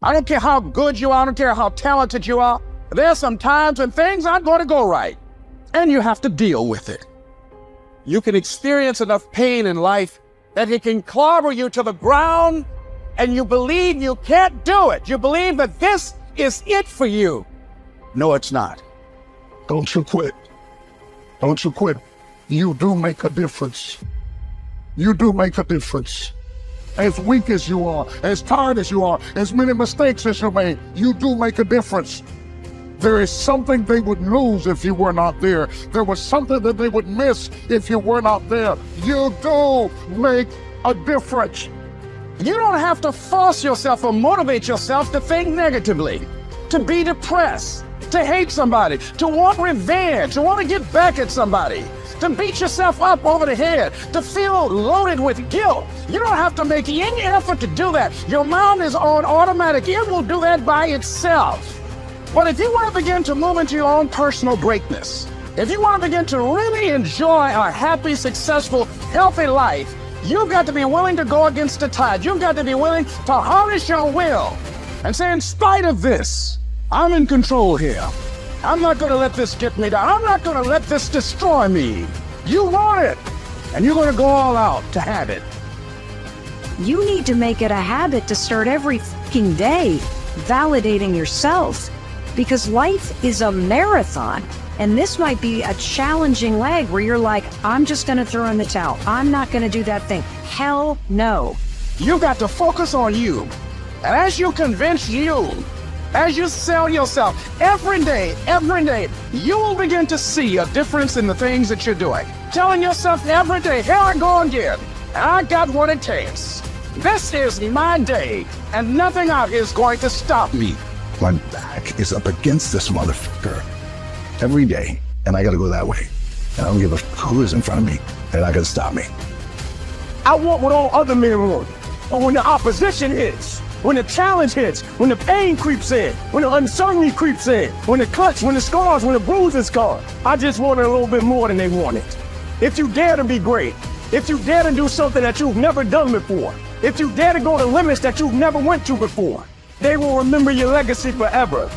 I don't care how good you are. I don't care how talented you are. There's some times when things aren't going to go right, and you have to deal with it. You can experience enough pain in life that it can clobber you to the ground, and you believe you can't do it. You believe that this is it for you. No, it's not. Don't you quit. Don't you quit. You do make a difference. You do make a difference. As weak as you are, as tired as you are, as many mistakes as you made, you do make a difference. There is something they would lose if you were not there. There was something that they would miss if you were not there. You do make a difference. You don't have to force yourself or motivate yourself to think negatively, to be depressed, to hate somebody, to want revenge, to want to get back at somebody, to beat yourself up over the head, to feel loaded with guilt. You don't have to make any effort to do that. Your mind is on automatic. It will do that by itself. But if you want to begin to move into your own personal greatness, if you want to begin to really enjoy a happy, successful, healthy life, you've got to be willing to go against the tide. You've got to be willing to harness your will and say, in spite of this, I'm in control here. I'm not going to let this get me down. I'm not going to let this destroy me. You want it, and you're going to go all out to have it. You need to make it a habit to start every fucking day validating yourself, because life is a marathon, and this might be a challenging leg where you're like, I'm just going to throw in the towel. I'm not going to do that thing. Hell no. You got to focus on you. And as you convince you, as you sell yourself every day, you will begin to see a difference in the things that you're doing. Telling yourself every day, here I go again. I got what it takes. This is my day, and nothing out here is going to stop me. My back is up against this motherfucker every day, and I gotta go that way. And I don't give a fuck who is in front of me. They're not gonna stop me. I want what all other men want. But when the opposition hits, when the challenge hits, when the pain creeps in, when the uncertainty creeps in, when the cuts, when the scars, when the bruises come, I just want it a little bit more than they want it. If you dare to be great, if you dare to do something that you've never done before, if you dare to go to limits that you've never went to before, they will remember your legacy forever.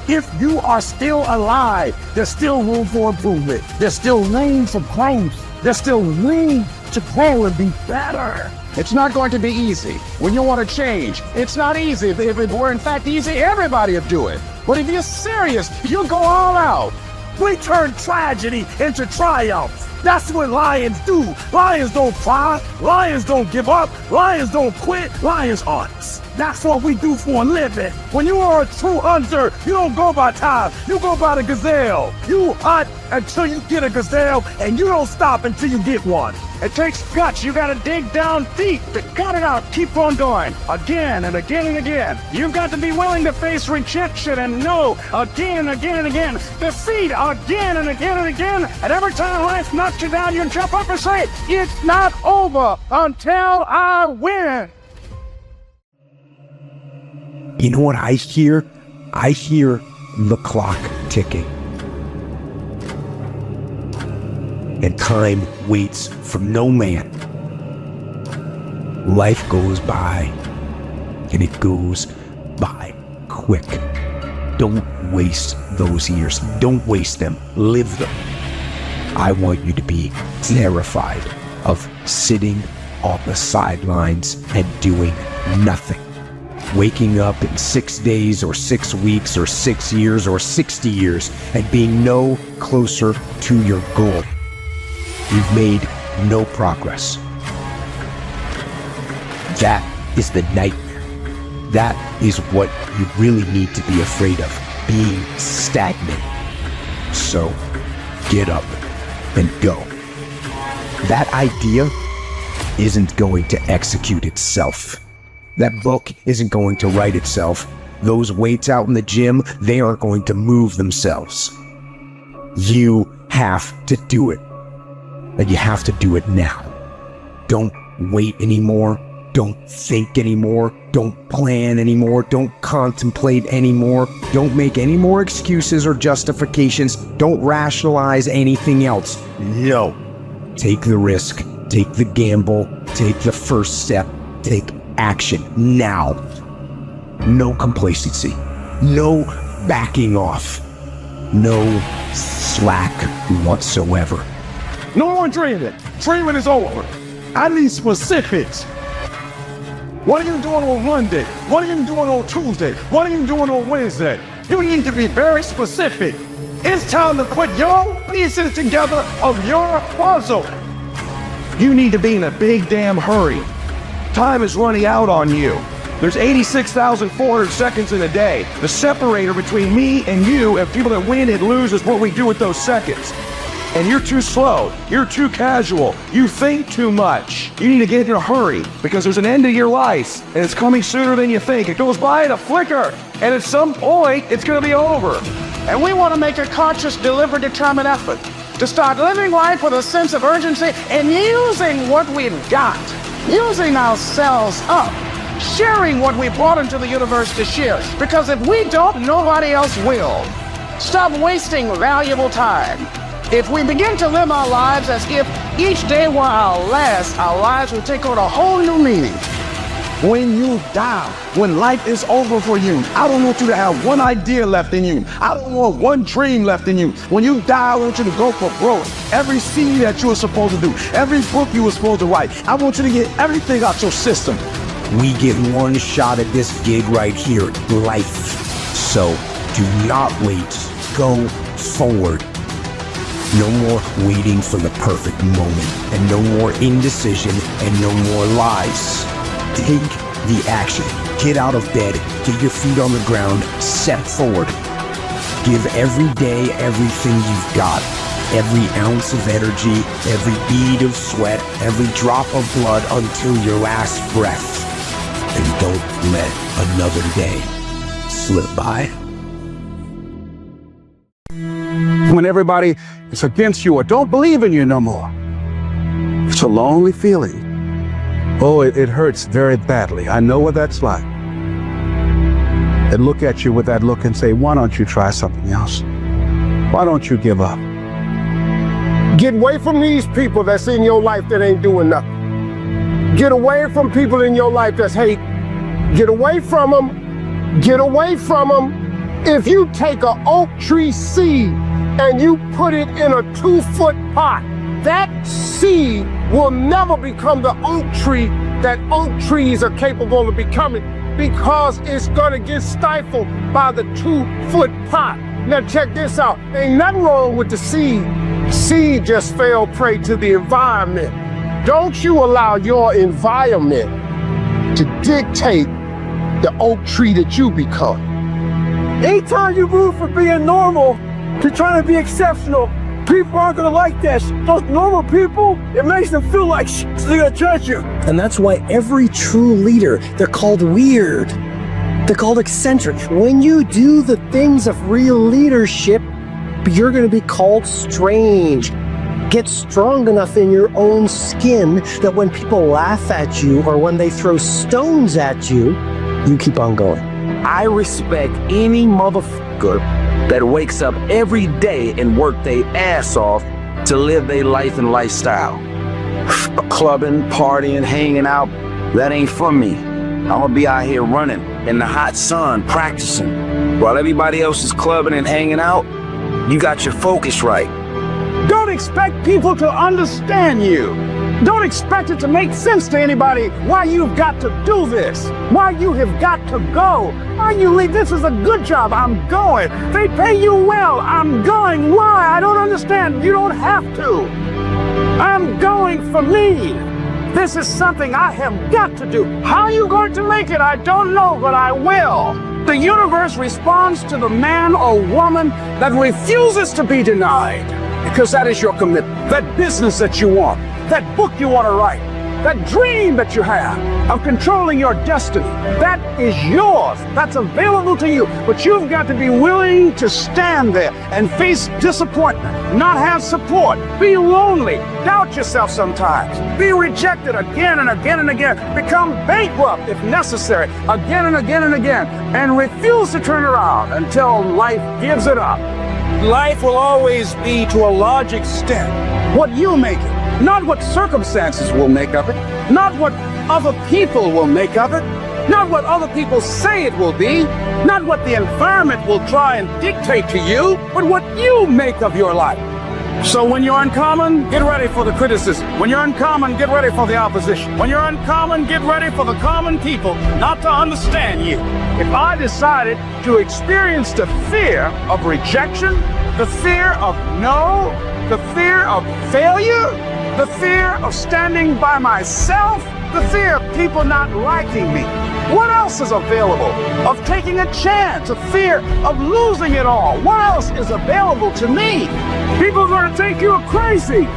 If you are still alive, there's still room for improvement. There's still room for growth. There's still room to grow and be better. It's not going to be easy when you want to change. It's not easy. If it were in fact easy, everybody would do it. But if you're serious, you'll go all out. We turn tragedy into triumph. That's what lions do. Lions don't cry. Lions don't give up. Lions don't quit. Lions hunt. That's what we do for a living. When you are a true hunter, you don't go by time. You go by the gazelle. You hunt until you get a gazelle, and you don't stop until you get one. It takes guts. You gotta dig down deep to cut it out. Keep on going again and again and again. You've got to be willing to face rejection and no again and again and again. Defeat again and again and again. And every time life knocks you down, you jump up and say, it's not over until I win. You know what I hear? I hear the clock ticking. And time waits for no man. Life goes by, and it goes by quick. Don't waste those years. Don't waste them. Live them. I want you to be terrified of sitting on the sidelines and doing nothing. Waking up in 6 days or 6 weeks or 6 years or 60 years and being no closer to your goal. You've made no progress. That is the nightmare. That is what you really need to be afraid of, being stagnant. So get up and go. That idea isn't going to execute itself. That book isn't going to write itself. Those weights out in the gym, they aren't going to move themselves. You have to do it. And you have to do it now. Don't wait anymore. Don't think anymore. Don't plan anymore. Don't contemplate anymore. Don't make any more excuses or justifications. Don't rationalize anything else. No. Take the risk. Take the gamble. Take the first step. Take action now. no complacency, no backing off, no slack whatsoever. No more dreaming. Dreaming is over. I need specifics. What are you doing on Monday? What are you doing on Tuesday? What are you doing on Wednesday? You need to be very specific. It's time to put your pieces together of your puzzle. You need to be in a big damn hurry. Time is running out on you. There's 86,400 seconds in a day. The separator between me and you and people that win and lose is what we do with those seconds. And you're too slow. You're too casual. You think too much. You need to get in a hurry because there's an end to your life and it's coming sooner than you think. It goes by in a flicker and at some point it's going to be over. And we want to make a conscious, deliberate, determined effort to start living life with a sense of urgency and using what we've got, using ourselves up, sharing what we brought into the universe to share. Because if we don't, nobody else will. Stop wasting valuable time. If we begin to live our lives as if each day were our last, our lives will take on a whole new meaning. When you die, when life is over for you, I don't want you to have one idea left in you. I don't want one dream left in you. When you die, I want you to go for broke. Every CD that you were supposed to do, every book you were supposed to write, I want you to get everything out your system. We get one shot at this gig right here, life. So do not wait. Go forward. No more waiting for the perfect moment, and no more indecision, and no more lies. Take the action. Get out of bed, get your feet on the ground, step forward. Give every day everything you've got. Every ounce of energy, every bead of sweat, every drop of blood until your last breath. And don't let another day slip by. When everybody is against you or don't believe in you no more, it's a lonely feeling. Oh, it hurts very badly. I know what that's like. And look at you with that look and say, why don't you try something else? Why don't you give up? Get away from these people that's in your life that ain't doing nothing. Get away from people in your life that's hate. Get away from them. Get away from them. If you take an oak tree seed and you put it in a 2-foot pot, that seed will never become the oak tree that oak trees are capable of becoming because it's gonna get stifled by the 2-foot pot. Now check this out. Ain't nothing wrong with the seed. Seed just fell prey to the environment. Don't you allow your environment to dictate the oak tree that you become. Anytime you move from being normal to trying to be exceptional, people aren't gonna like this. Those normal people, it makes them feel like shit, so they're gonna judge you. And that's why every true leader, they're called weird. They're called eccentric. When you do the things of real leadership, you're gonna be called strange. Get strong enough in your own skin that when people laugh at you or when they throw stones at you, you keep on going. I respect any motherfucker that wakes up every day and work their ass off to live their life and lifestyle. Clubbing, partying, hanging out, that ain't for me. I'm gonna be out here running in the hot sun, practicing. While everybody else is clubbing and hanging out, you got your focus right. Don't expect people to understand you. Don't expect it to make sense to anybody why you've got to do this, why you have got to go. Why you leave? This is a good job. I'm going. They pay you well. I'm going. Why? I don't understand. You don't have to. I'm going for me. This is something I have got to do. How are you going to make it? I don't know, but I will. The universe responds to the man or woman that refuses to be denied, because that is your commitment. That business that you want, that book you want to write, that dream that you have of controlling your destiny, that is yours. That's available to you. But you've got to be willing to stand there and face disappointment, not have support, be lonely, doubt yourself sometimes, be rejected again and again and again, become bankrupt if necessary, again and again and again, and refuse to turn around until life gives it up. Life will always be, to a large extent, what you make it. Not what circumstances will make of it, not what other people will make of it. Not what other people say it will be, not what the environment will try and dictate to you, but what you make of your life. So when you're uncommon, get ready for the criticism. When you're uncommon, get ready for the opposition. When you're uncommon, get ready for the common people not to understand you. If I decided to experience the fear of rejection, the fear of no, the fear of failure, the fear of standing by myself, the fear of people not liking me, what else is available? Of taking a chance, a fear of losing it all. What else is available to me? People are going to think you're crazy.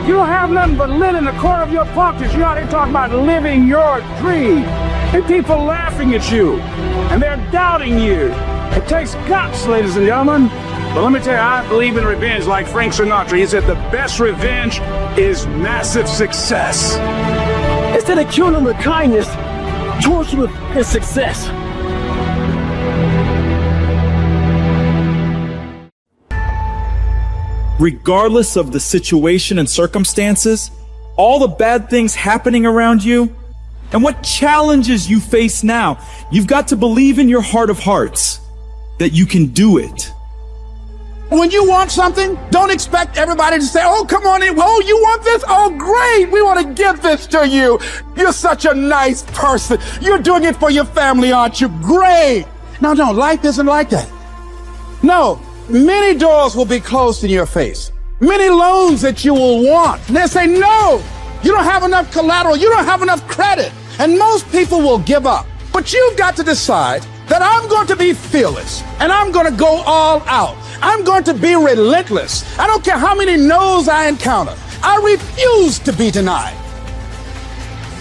You don't have nothing but lint in the corner of your pockets. You're out here talking about living your dream. And people laughing at you. And they're doubting you. It takes guts, ladies and gentlemen. But let me tell you, I believe in revenge like Frank Sinatra. He said the best revenge is massive success. Instead of killing them with kindness, torture with his success. Regardless of the situation and circumstances, all the bad things happening around you, and what challenges you face now, you've got to believe in your heart of hearts that you can do it. When you want something, don't expect everybody to say, oh, come on in. Oh, you want this? Oh, great. We want to give this to you. You're such a nice person. You're doing it for your family, aren't you? Great. No, life isn't like that. No, many doors will be closed in your face. Many loans that you will want. And they'll say, no, you don't have enough collateral. You don't have enough credit. And most people will give up. But you've got to decide that I'm going to be fearless and I'm going to go all out. I'm going to be relentless. I don't care how many no's I encounter. I refuse to be denied.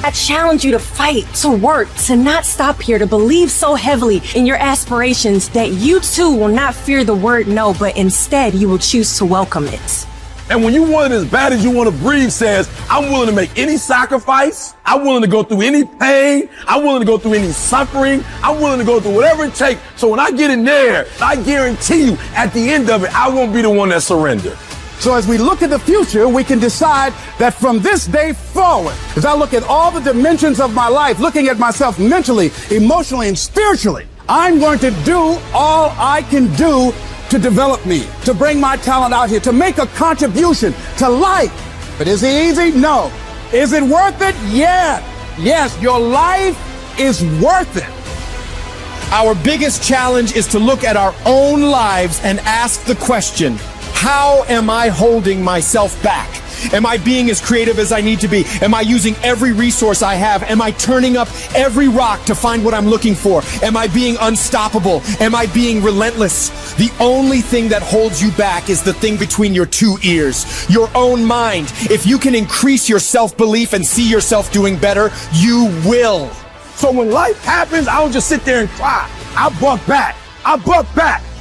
I challenge you to fight, to work, to not stop here, to believe so heavily in your aspirations that you too will not fear the word no, but instead you will choose to welcome it. And when you want it as bad as you want to breathe says, I'm willing to make any sacrifice. I'm willing to go through any pain. I'm willing to go through any suffering. I'm willing to go through whatever it takes. So when I get in there, I guarantee you at the end of it, I won't be the one that surrendered. So as we look at the future, we can decide that from this day forward, as I look at all the dimensions of my life, looking at myself mentally, emotionally, and spiritually, I'm going to do all I can do to develop me, to bring my talent out here, to make a contribution to life. But is it easy? No. Is it worth it? Yeah. Yes, your life is worth it. Our biggest challenge is to look at our own lives and ask the question, how am I holding myself back? Am I being as creative as I need to be? Am I using every resource I have? Am I turning up every rock to find what I'm looking for? Am I being unstoppable? Am I being relentless? The only thing that holds you back is the thing between your two ears, your own mind. If you can increase your self-belief and see yourself doing better, you will. So when life happens, I don't just sit there and cry. I buck back.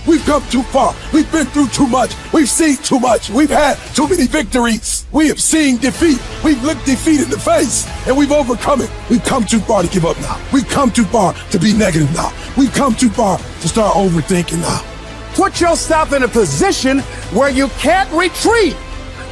We've come too far. We've been through too much. We've seen too much. We've had too many victories. We have seen defeat. We've looked defeat in the face and we've overcome it. We've come too far to give up now. We've come too far to be negative now. We've come too far to start overthinking now. Put yourself in a position where you can't retreat,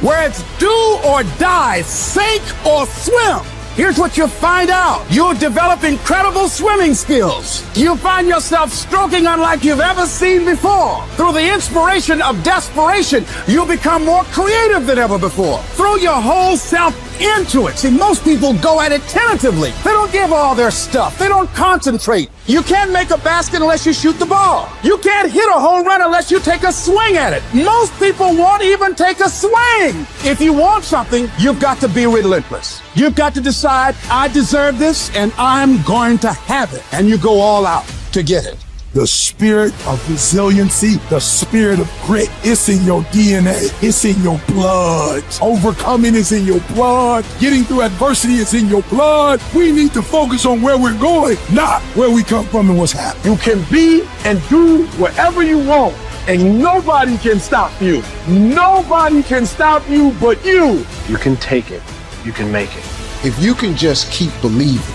where it's do or die, sink or swim. Here's what you'll find out. You'll develop incredible swimming skills. You'll find yourself stroking unlike you've ever seen before. Through the inspiration of desperation, you'll become more creative than ever before. Throw your whole self into it. See, most people go at it tentatively. They don't give all their stuff. They don't concentrate. You can't make a basket unless you shoot the ball. You can't hit a home run unless you take a swing at it. Most people won't even take a swing. If you want something, you've got to be relentless. You've got to decide, I deserve this and I'm going to have it. And you go all out to get it. The spirit of resiliency, the spirit of grit, it's in your DNA. It's in your blood. Overcoming is in your blood. Getting through adversity is in your blood. We need to focus on where we're going, not where we come from and what's happening. You can be and do whatever you want, and nobody can stop you. Nobody can stop you but you. You can take it. You can make it. If you can just keep believing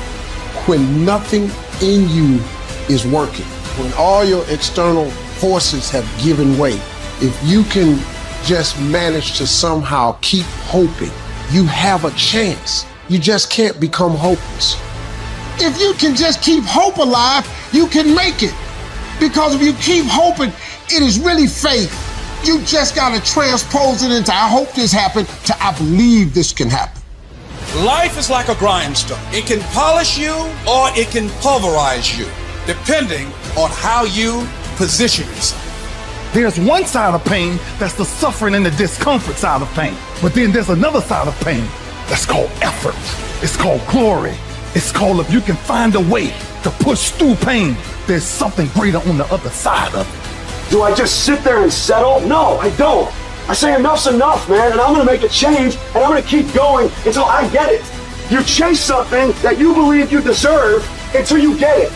when nothing in you is working, when all your external forces have given way, if you can just manage to somehow keep hoping, you have a chance. You just can't become hopeless. If you can just keep hope alive, you can make it. Because if you keep hoping, it is really faith. You just got to transpose it into I hope this happened to I believe this can happen. Life is like a grindstone. It can polish you or it can pulverize you, depending on how you position yourself. There's one side of pain that's the suffering and the discomfort side of pain. But then there's another side of pain that's called effort. It's called glory. It's called if you can find a way to push through pain, there's something greater on the other side of it. Do I just sit there and settle? No, I don't. I say enough's enough, man, and I'm gonna make a change, and I'm gonna keep going until I get it. You chase something that you believe you deserve until you get it.